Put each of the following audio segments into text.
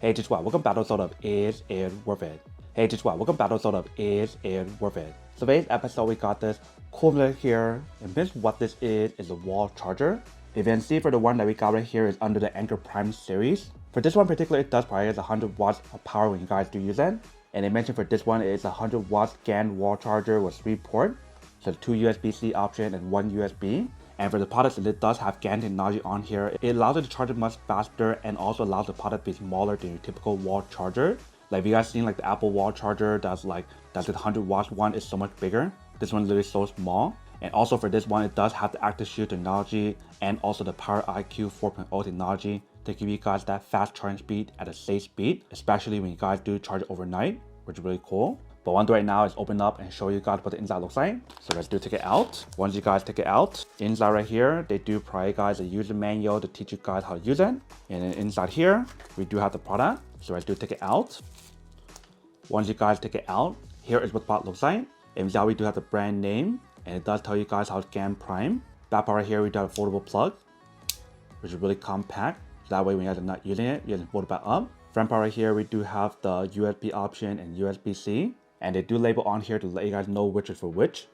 Hey, just what? Welcome back to episode of Is It Worth It? Hey, just what? Welcome back to episode of Is It Worth It? So today's episode, we got this cool video here. And this what this is a wall charger. If you can see for the one that we got right here is under the GaNPrime series. For this one in particular, it does provide 100 watts of power when you guys do use it. And they mentioned for this one, it's a 100 watts GaN wall charger with 3 ports. So 2 USB-C option and 1 USB. And for the product, it does have GaN technology on here. It allows it to charge it much faster and also allows the product to be smaller than your typical wall charger. Like if you guys seen like the Apple wall charger that's the 100 watts one is so much bigger. This one's literally so small. And also for this one, it does have the active shield technology and also the Power IQ 4.0 technology to give you guys that fast charging speed at a safe speed, especially when you guys do charge it overnight, which is really cool. But what I'll do right now is open up and show you guys what the inside looks like. So let's take it out. Once you guys take it out, inside right here, they do provide guys a user manual to teach you guys how to use it. And then inside here, we do have the product. So let's take it out. Once you guys take it out, here is what the product looks like. Inside we do have the brand name, and it does tell you guys how it's GaNPrime. Back part right here, we do have a foldable plug, which is really compact. So that way when you guys are not using it, you can fold it back up. Front part right here, we do have the USB option and USB-C. And they do label on here to let you guys know which is for which.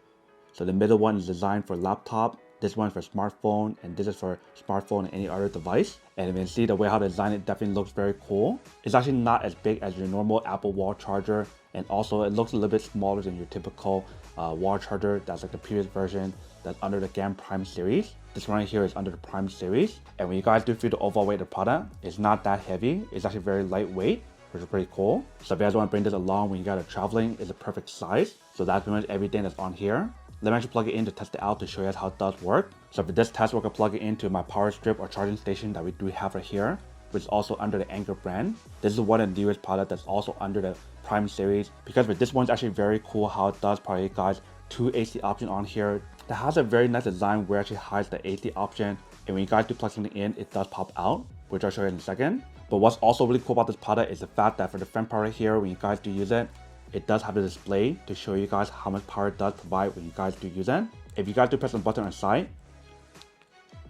So the middle one is designed for laptop, this one for smartphone, and this is for smartphone and any other device. And you can see the way how they design it definitely looks very cool. It's actually not as big as your normal Apple wall charger, and also it looks a little bit smaller than your typical wall charger that's like the previous version that's under the GaNPrime series. This one right here is under the Prime series. And when you guys do feel the overall weight of the product, it's not that heavy. It's actually very lightweight, which is pretty cool. So if you guys want to bring this along when you guys are traveling, it's a perfect size. So that's pretty much everything that's on here. Let me actually plug it in to test it out to show you guys how it does work. So for this test, we're going to plug it into my power strip or charging station that we do have right here, which is also under the Anker brand. This is one of the newest products that's also under the Prime series, because with this one's actually very cool how it does provide you guys 2 AC options on here. That has a very nice design where it actually hides the AC option, and when you guys do plug something in, it does pop out, which I'll show you in a second. But what's also really cool about this product is the fact that for the front part right here, when you guys do use it, it does have a display to show you guys how much power it does provide when you guys do use it. If you guys do press the button on the side,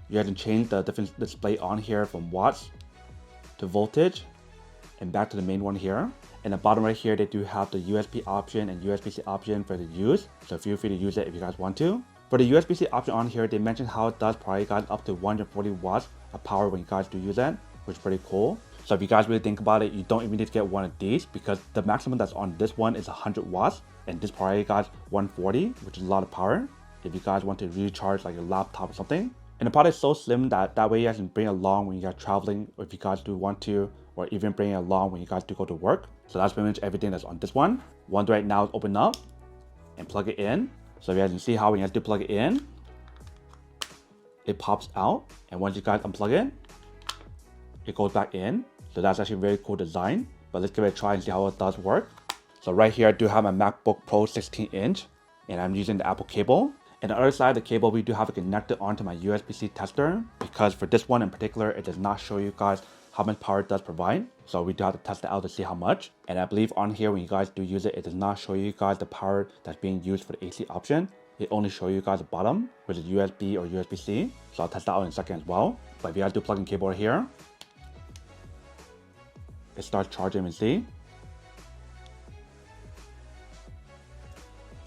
you guys can change the different display on here from watts to voltage and back to the main one here. And the bottom right here, they do have the USB option and USB-C option for the use. So feel free to use it if you guys want to. For the USB-C option on here, they mentioned how it does provide you guys up to 140 watts of power when you guys do use it, which is pretty cool. So if you guys really think about it, you don't even need to get one of these because the maximum that's on this one is 100 watts and this provides you guys 140, which is a lot of power if you guys want to recharge like a laptop or something. And the product is so slim that way you guys can bring it along when you guys traveling, or if you guys do want to, or even bring it along when you guys do go to work. So that's pretty much everything that's on this one. What I'll do right now is open up and plug it in. So you guys can see how when you guys do plug it in, it pops out. And once you guys unplug it, it goes back in. So that's actually a very cool design, but let's give it a try and see how it does work. So right here, I do have my MacBook Pro 16-inch and I'm using the Apple cable. And the other side of the cable, we do have it connected onto my USB-C tester, because for this one in particular, it does not show you guys how much power it does provide. So we do have to test it out to see how much. And I believe on here, when you guys do use it, it does not show you guys the power that's being used for the AC option. It only shows you guys the bottom, which is USB or USB-C. So I'll test that out in a second as well. But if you guys do plug in cable right here, it starts charging and see.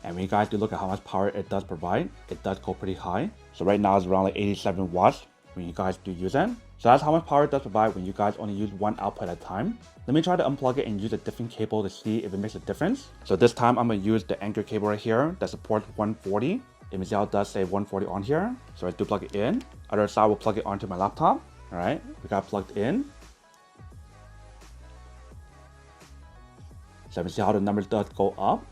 And when you guys do look at how much power it does provide, it does go pretty high. So right now it's around like 87 watts when you guys do use it. So that's how much power it does provide when you guys only use one output at a time. Let me try to unplug it and use a different cable to see if it makes a difference. So this time I'm going to use the Anker cable right here that supports 140. Let me see how it does say 140 on here. So I do plug it in. Other side will plug it onto my laptop. All right, we got it plugged in. So you can see how the numbers does go up.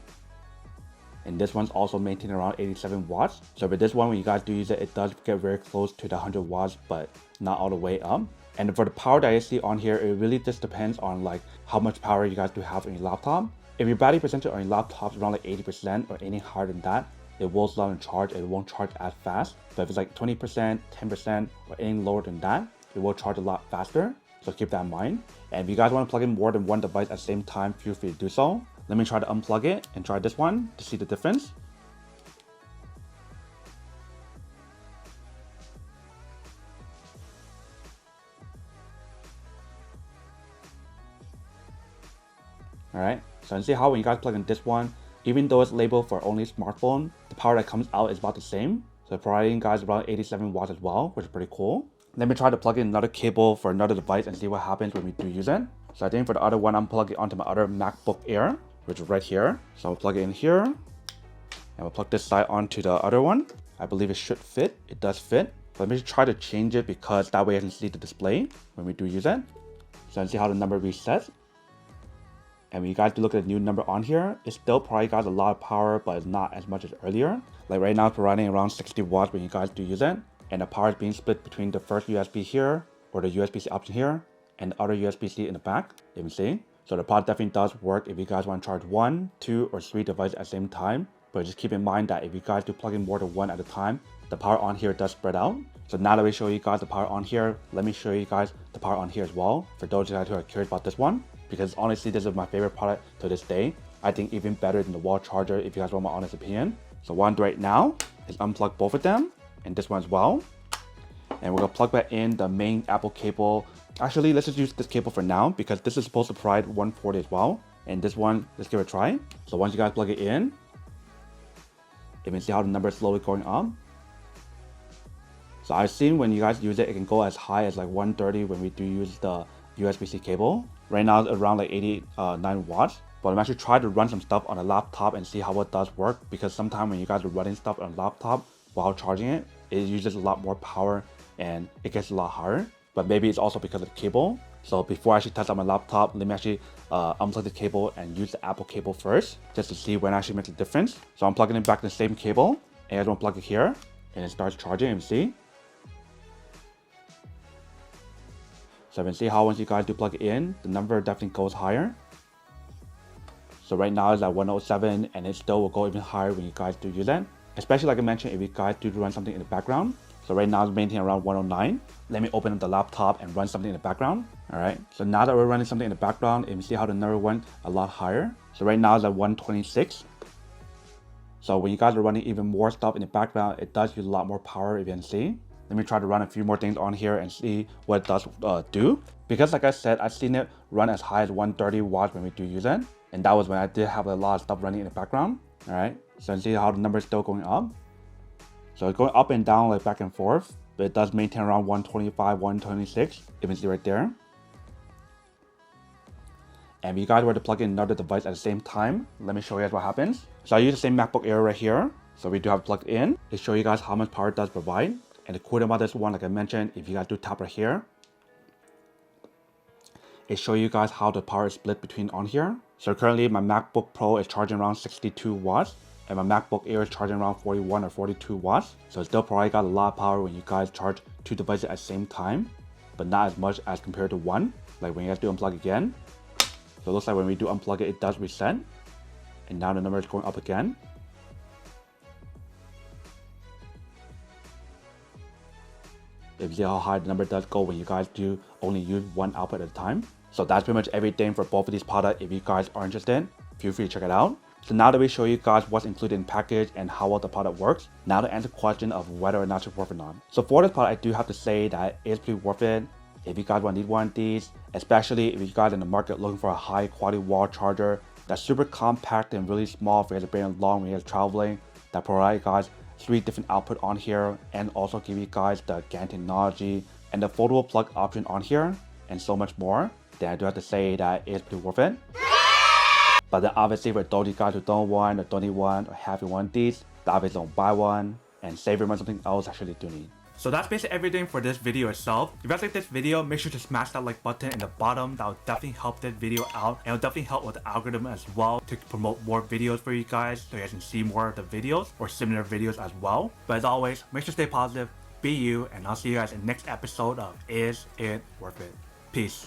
And this one's also maintained around 87 watts. So with this one, when you guys do use it, it does get very close to the 100 watts, but not all the way up. And for the power that you see on here, it really just depends on like how much power you guys do have on your laptop. If your battery percentage on your laptop is around like 80% or any higher than that, it will slow down charge. It won't charge as fast. But if it's like 20%, 10%, or any lower than that, it will charge a lot faster. So keep that in mind. And if you guys want to plug in more than one device at the same time, feel free to do so. Let me try to unplug it and try this one to see the difference. Alright, so you see how when you guys plug in this one, even though it's labeled for only smartphone, the power that comes out is about the same. So providing guys around 87 watts as well, which is pretty cool. Let me try to plug in another cable for another device and see what happens when we do use it. So I think for the other one, I'm plugging it onto my other MacBook Air, which is right here. So I'll plug it in here, and we'll plug this side onto the other one. I believe it should fit. It does fit. But let me try to change it because that way I can see the display when we do use it. So see how the number resets. And when you guys do look at the new number on here, it still probably got a lot of power, but it's not as much as earlier. Like right now, it's providing around 60 watts when you guys do use it. And the power is being split between the first USB here, or the USB-C option here, and the other USB-C in the back, you can see. So the pod definitely does work if you guys want to charge 1, 2, or 3 devices at the same time. But just keep in mind that if you guys do plug in more than one at a time, the power on here does spread out. So now that we show you guys the power on here, let me show you guys the power on here as well. For those of you guys who are curious about this one, because honestly, this is my favorite product to this day. I think even better than the wall charger if you guys want my honest opinion. So what I'm doing right now is unplug both of them and this one as well. And we're gonna plug back in the main Apple cable. Actually, let's just use this cable for now because this is supposed to provide 140 as well. And this one, let's give it a try. So once you guys plug it in, you can see how the number is slowly going up. So I've seen when you guys use it, it can go as high as like 130 when we do use the USB-C cable. Right now it's around like 89 watts. But I'm actually trying to run some stuff on a laptop and see how it does work, because sometimes when you guys are running stuff on a laptop while charging it, it uses a lot more power and it gets a lot harder. But maybe it's also because of the cable. So before I actually test out my laptop, let me actually unplug the cable and use the Apple cable first, just to see when it actually makes a difference. So I'm plugging it back in the same cable, and I just unplug it here, and it starts charging, you see. So you can see how once you guys do plug it in, the number definitely goes higher. So right now it's at 107, and it still will go even higher when you guys do use it. Especially like I mentioned, if you guys do run something in the background. So right now it's maintaining around 109. Let me open up the laptop and run something in the background. Alright, so now that we're running something in the background, you can see how the number went a lot higher. So right now it's at 126. So when you guys are running even more stuff in the background, it does use a lot more power, if you can see. Let me try to run a few more things on here and see what it does do. Because like I said, I've seen it run as high as 130 watts when we do use it. And that was when I did have a lot of stuff running in the background. Alright, so you see how the number is still going up. So it's going up and down like back and forth. But it does maintain around 125, 126. You can see right there. And if you guys were to plug in another device at the same time, let me show you guys what happens. So I use the same MacBook Air right here. So we do have it plugged in to show you guys how much power it does provide. And the cool thing about this one, like I mentioned, if you guys do tap right here, it shows you guys how the power is split between on here. So currently my MacBook Pro is charging around 62 watts. And my MacBook Air is charging around 41 or 42 watts. So it still probably got a lot of power when you guys charge two devices at the same time. But not as much as compared to one. Like when you guys do unplug again. So it looks like when we do unplug it, it does reset. And now the number is going up again. If you see how high the number does go when you guys do only use one output at a time. So that's pretty much everything for both of these products. If you guys are interested, feel free to check it out. So now that we show you guys what's included in package and how well the product works, now to answer the question of whether or not it's worth it or not. So for this product, I do have to say that it's pretty worth it. If you guys want to need one of these, especially if you guys in the market looking for a high quality wall charger that's super compact and really small for you to bring along when you're traveling, that provide you guys 3 different output on here, and also give you guys the GaN technology and the foldable plug option on here, and so much more, then I do have to say that it's pretty worth it. But then obviously for those of you guys who don't want or don't need one or have one of these, then obviously don't buy one and save your money on something else actually do need. So that's basically everything for this video itself. If you guys like this video, make sure to smash that like button in the bottom. That will definitely help this video out, and it'll definitely help with the algorithm as well to promote more videos for you guys, so you guys can see more of the videos or similar videos as well. But as always, make sure to stay positive, be you, and I'll see you guys in the next episode of Is It Worth It? Peace.